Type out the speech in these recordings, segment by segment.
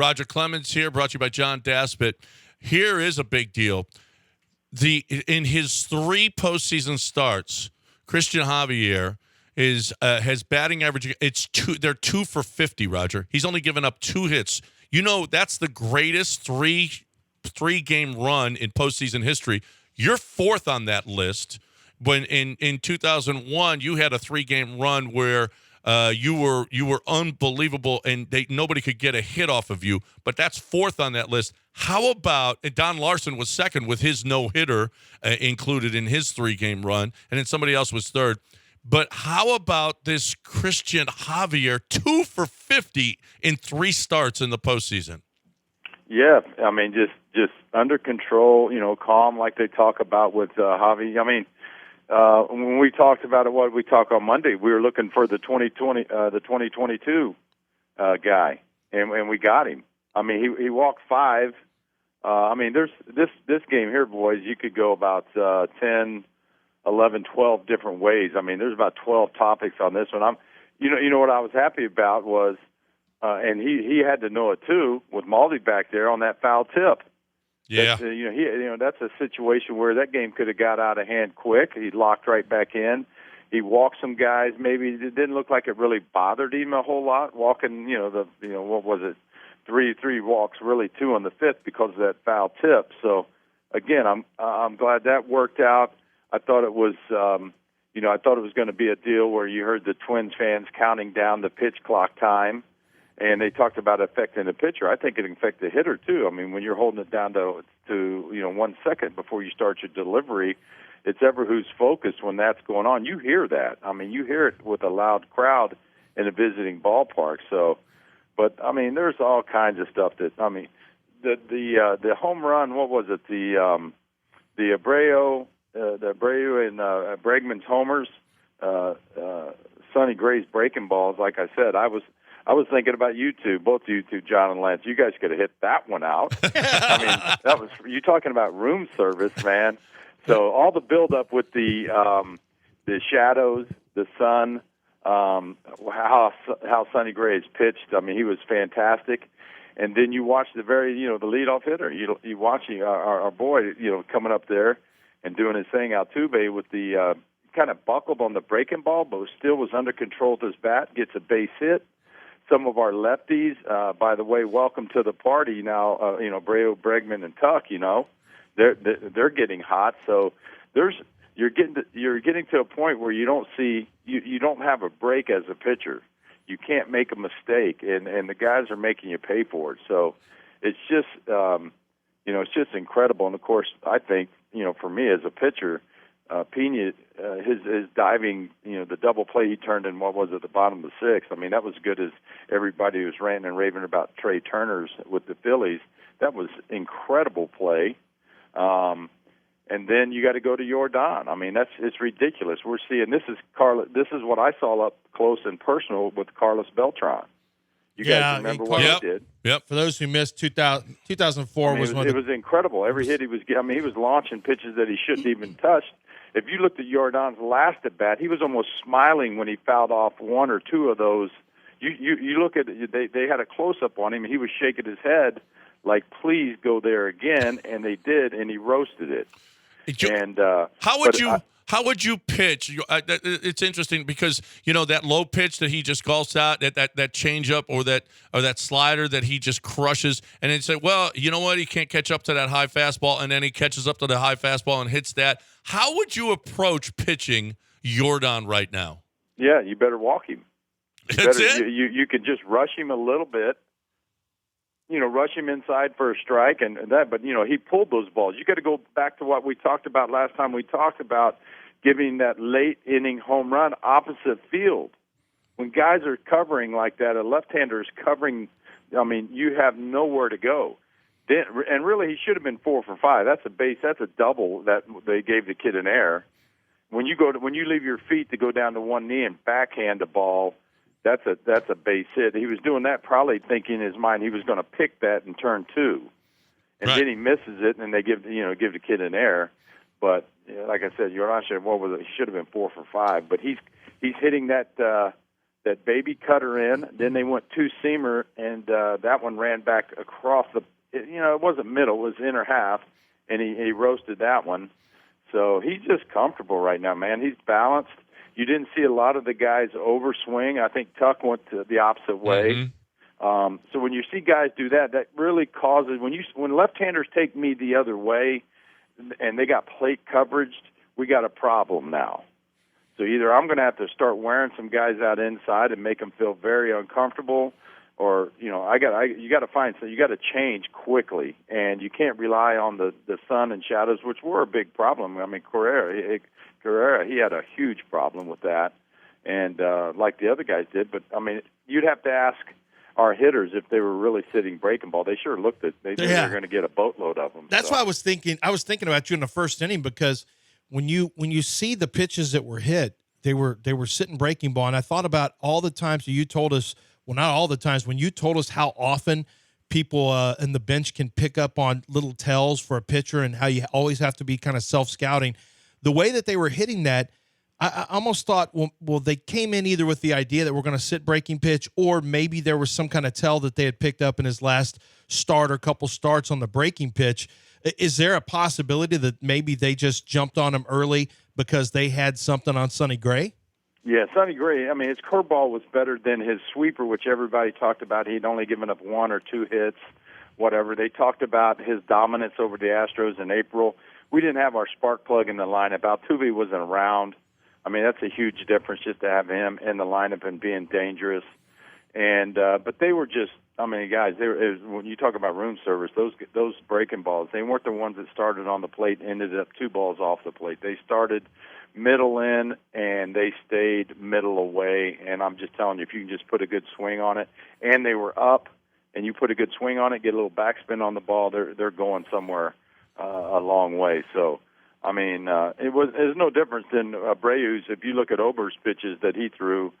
Roger Clemens here, brought to you by John Daspit. Here is a big deal. In his 3 postseason starts, Cristian Javier has batting average. They're 2 for 50. Roger, he's only given up 2 hits. You know that's the greatest three-game run in postseason history. You're 4th on that list. When in 2001, you had a 3-game run where you were unbelievable, and nobody could get a hit off of you. But that's 4th on that list. How about Don Larson was 2nd with his no-hitter included in his 3-game run, and then somebody else was 3rd. But how about this Cristian Javier, 2 for 50 in 3 starts in the postseason? Yeah, I mean, just under control, calm like they talk about with Javi. I mean, when we talked about it, what we talked on Monday, we were looking for the 2022 guy, and we got him. I mean, he walked 5. I mean, there's this game here, boys. You could go about 10, 11, 12 different ways. I mean, there's about 12 topics on this one. You know what I was happy about was, and he had to know it too, with Maldi back there on that foul tip. Yeah, that's a situation where that game could have got out of hand quick. He locked right back in. He walked some guys. Maybe it didn't look like it really bothered him a whole lot. Walking, what was it? 3 walks, really 2 on the 5th because of that foul tip. So again, I'm glad that worked out. I thought it was, I thought it was going to be a deal where you heard the Twins fans counting down the pitch clock time. And they talked about affecting the pitcher. I think it can affect the hitter too. I mean, when you're holding it down to 1 second before you start your delivery, it's ever who's focused when that's going on. You hear that. I mean, you hear it with a loud crowd in a visiting ballpark. So, but I mean, there's all kinds of stuff that the home run. What was it? The Abreu and Bregman's homers. Sonny Gray's breaking balls. Like I said, I was thinking about you two, both you two, John and Lance. You guys could have hit that one out. I mean, that was you talking about room service, man. So all the build-up with the shadows, the sun, how Sonny Gray has pitched. I mean, he was fantastic. And then you watch the leadoff hitter. You watch our boy, coming up there and doing his thing, Altuve, with the kind of buckled on the breaking ball, but still was under control with his bat, gets a base hit. Some of our lefties, by the way, welcome to the party now. Abreu, Bregman, and Tuck. They're getting hot. So you're getting to a point where you don't have a break as a pitcher. You can't make a mistake, and the guys are making you pay for it. So it's just it's just incredible. And of course, I think for me as a pitcher, Pena, his diving, the double play he turned in, what was it, the bottom of the 6th? I mean, that was as good as everybody was ranting and raving about Trey Turner's with the Phillies. That was incredible play. And then you got to go to Yordan. I mean, it's ridiculous. We're seeing this is what I saw up close and personal with Carlos Beltran. You guys remember what he did? Yep. For those who missed, 2004 was one. It was incredible. Every hit he was launching pitches that he shouldn't even touch. If you looked at Yordan's last at bat, he was almost smiling when he fouled off 1 or 2 of those. You look at it, they had a close up on him, and he was shaking his head like, "Please go there again," and they did, and he roasted it. How would you pitch? It's interesting because that low pitch that he just gulps out, that changeup or that slider that he just crushes, and then say, well, you know what? He can't catch up to that high fastball, and then he catches up to the high fastball and hits that. How would you approach pitching Yordan right now? Yeah, you better walk him. You could just rush him a little bit. Rush him inside for a strike and that. But, he pulled those balls. You got to go back to what we talked about last time. We talked about giving that late inning home run opposite field. When guys are covering like that, a left-hander is covering, I mean, you have nowhere to go. And really, he should have been 4 for 5. That's a base. That's a double that they gave the kid in air. When you leave your feet to go down to one knee and backhand the ball, that's a base hit. He was doing that probably thinking in his mind he was going to pick that in turn 2, and then he misses it, and they give the kid an air. But like I said, Yordan should have been 4 for 5. But he's hitting that that baby cutter in. Then they went two-seamer, and that one ran back across the – it wasn't middle. It was inner half, and he roasted that one. So he's just comfortable right now, man. He's balanced. You didn't see a lot of the guys overswing. I think Tuck went to the opposite way. So when you see guys do that, that really causes when left-handers take me the other way, and they got plate coverage, we got a problem now. So either I'm going to have to start wearing some guys out inside and make them feel very uncomfortable, or you got to change quickly, and you can't rely on the sun and shadows, which were a big problem. I mean, Carrera, he had a huge problem with that, and like the other guys did. But I mean, you'd have to ask our hitters if they were really sitting breaking ball. They sure looked at. They knew they were going to get a boatload of them. That's why I was thinking. I was thinking about you in the first inning, because when you see the pitches that were hit, they were sitting breaking ball, and I thought about all the times that you told us. Well, not all the times, when you told us how often people in the bench can pick up on little tells for a pitcher and how you always have to be kind of self-scouting. The way that they were hitting that, I almost thought, well, they came in either with the idea that we're going to sit breaking pitch, or maybe there was some kind of tell that they had picked up in his last start or couple starts on the breaking pitch. Is there a possibility that maybe they just jumped on him early because they had something on Sonny Gray? Yeah, Sonny Gray, I mean, his curveball was better than his sweeper, which everybody talked about. He'd only given up 1 or 2 hits, whatever. They talked about his dominance over the Astros in April. We didn't have our spark plug in the lineup. Altuve wasn't around. I mean, that's a huge difference just to have him in the lineup and being dangerous. And but they were just, I mean, guys, when you talk about room service, those breaking balls, they weren't the ones that started on the plate and ended up 2 balls off the plate. They started middle in, and they stayed middle away. And I'm just telling you, if you can just put a good swing on it, and they were up, and you put a good swing on it, get a little backspin on the ball, they're going somewhere a long way. So, I mean, it was no difference than Abreu's. If you look at Ober's pitches that he threw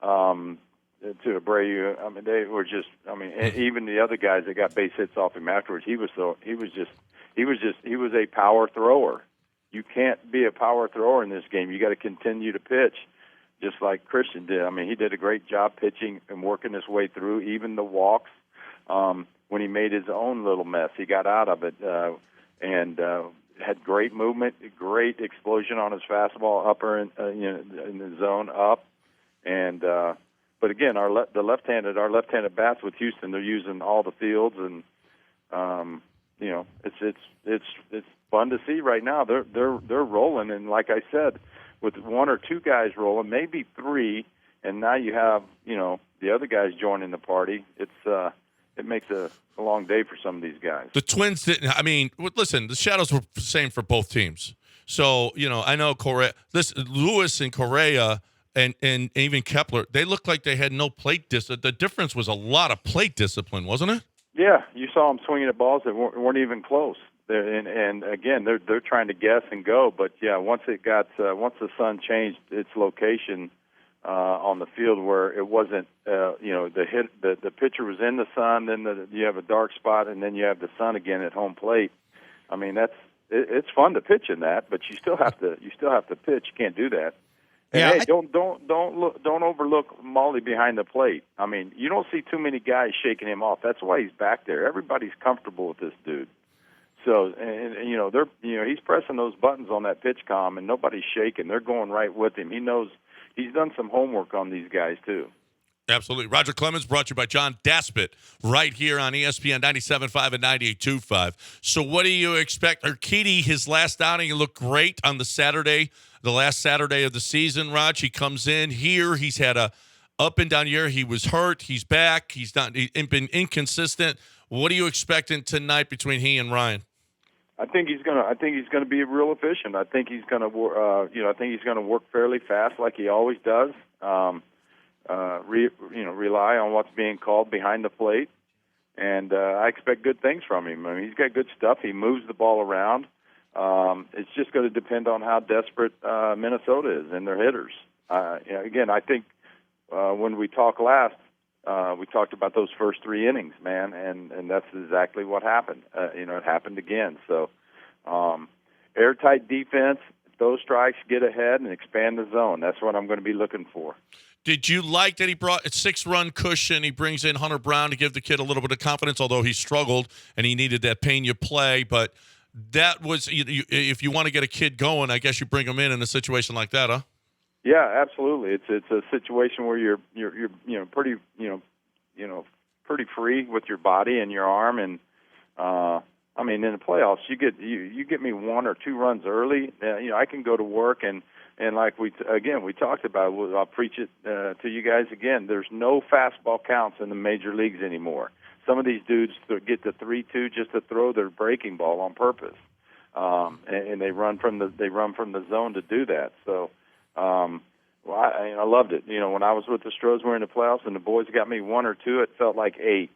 to Abreu, I mean, they were just. I mean, even the other guys that got base hits off him afterwards, he was a power thrower. You can't be a power thrower in this game. You got to continue to pitch, just like Cristian did. I mean, he did a great job pitching and working his way through, even the walks. When he made his own little mess, he got out of it and had great movement, great explosion on his fastball, upper in the zone up. And but again, our left-handed bats with Houston, they're using all the fields, and it's fun to see right now. They're rolling, and like I said, with 1 or 2 guys rolling, maybe 3, and now you have the other guys joining the party. It makes a long day for some of these guys. The Twins didn't. I mean, listen, the shadows were the same for both teams. So I know Lewis and Correa and even Kepler, they looked like they had no plate discipline. The difference was a lot of plate discipline, wasn't it? Yeah, you saw them swinging at balls that weren't even close. And again, they're trying to guess and go. But yeah, once the sun changed its location on the field, where it wasn't, the pitcher was in the sun, then you have a dark spot, and then you have the sun again at home plate. I mean, it's fun to pitch in that, but you still have to pitch. You can't do that. And yeah, hey, don't overlook Molly behind the plate. I mean, you don't see too many guys shaking him off. That's why he's back there. Everybody's comfortable with this dude. So, he's pressing those buttons on that pitch comm, and nobody's shaking. They're going right with him. He knows he's done some homework on these guys too. Absolutely. Roger Clemens, brought to you by John Daspit, right here on ESPN 97.5 and 98.25. So what do you expect? Urquidy, his last outing, looked great on the last Saturday of the season, Raj. He comes in here. He's had a up and down year. He was hurt. He's back. He's been inconsistent. What are you expecting tonight between he and Ryan? I think he's gonna be real efficient. I think he's gonna work fairly fast like he always does. Rely on what's being called behind the plate, and I expect good things from him. I mean, he's got good stuff. He moves the ball around. It's just going to depend on how desperate Minnesota is and their hitters. Again, I think when we talked last, we talked about those first 3 innings, man, and that's exactly what happened. It happened again. So airtight defense, those strikes, get ahead and expand the zone. That's what I'm going to be looking for. Did you like that he brought a 6-run cushion? He brings in Hunter Brown to give the kid a little bit of confidence, although he struggled and he needed that Pena play. But that was, if you want to get a kid going, I guess you bring him in a situation like that, huh? Yeah, absolutely. It's a situation where you're pretty pretty free with your body and your arm, and I mean, in the playoffs, you get me 1 or 2 runs early. I can go to work and like we talked about. I'll preach it to you guys again. There's no fastball counts in the major leagues anymore. Some of these dudes get the 3-2 just to throw their breaking ball on purpose, and they run from the zone to do that. So, I loved it. When I was with the Astros, we're in the playoffs, and the boys got me 1 or 2. It felt like 8.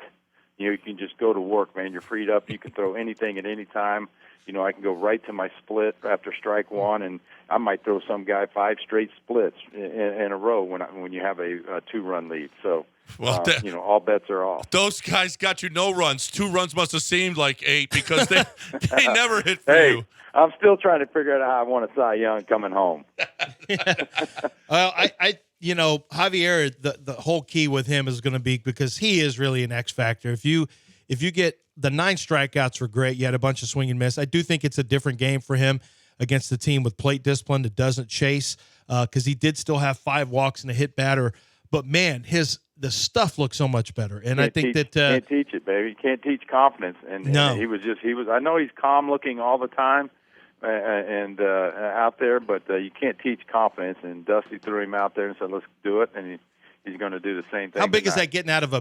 You can just go to work, man. You're freed up. You can throw anything at any time. I can go right to my split after strike 1, and I might throw some guy 5 straight splits in a row when you have a 2-run lead. So, all bets are off. Those guys got you no runs. 2 runs must have seemed like 8 because they never hit for you. I'm still trying to figure out how I want a Cy Young coming home. Well, Javier, the whole key with him is going to be because he is really an X factor. If you get the 9 strikeouts were great. You had a bunch of swing and miss. I do think it's a different game for him against the team with plate discipline that doesn't chase because he did still have 5 walks and a hit batter. But man, the stuff looks so much better. And I think can't teach it, baby. You can't teach confidence. And he was. I know he's calm looking all the time. And out there, but you can't teach confidence. And Dusty threw him out there and said, "Let's do it," and he's going to do the same thing. How big is that getting out of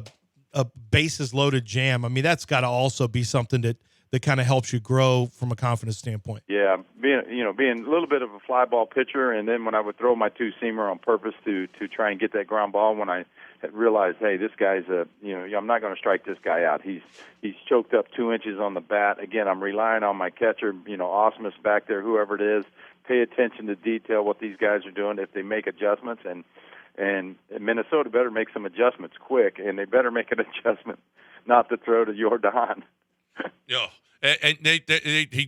a bases loaded jam? I mean, that's got to also be something that kind of helps you grow from a confidence standpoint. Yeah, being a little bit of a fly ball pitcher, and then when I would throw my 2-seamer on purpose to try and get that ground ball, when I had realized, hey, this guy's I'm not going to strike this guy out. He's choked up 2 inches on the bat. Again, I'm relying on my catcher, Osmus back there, whoever it is. Pay attention to detail, what these guys are doing, if they make adjustments, and Minnesota better make some adjustments quick, and they better make an adjustment not to throw to Yordan. Yeah. And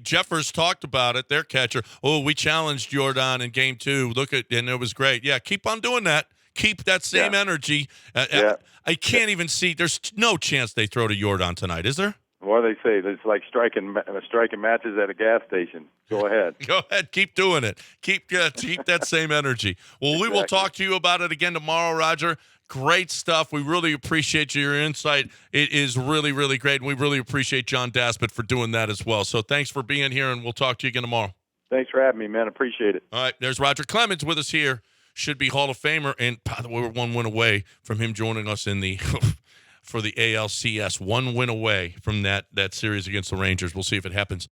Jeffers talked about it, their catcher. Oh, we challenged Yordan in game 2. And it was great. Yeah, keep on doing that. Keep that same energy. I can't even see. There's no chance they throw to Yordan tonight, is there? What do they say? It's like striking matches at a gas station. Go ahead. Go ahead. Keep doing it. Keep that same energy. Well, we will talk to you about it again tomorrow, Roger. Great stuff. We really appreciate your insight. It is really, really great. And we really appreciate John Daspit for doing that as well. So thanks for being here, and we'll talk to you again tomorrow. Thanks for having me, man. Appreciate it. All right. There's Roger Clemens with us here. Should be Hall of Famer. And by the way, we're 1 win away from him joining us in the for the ALCS. 1 win away from that series against the Rangers. We'll see if it happens.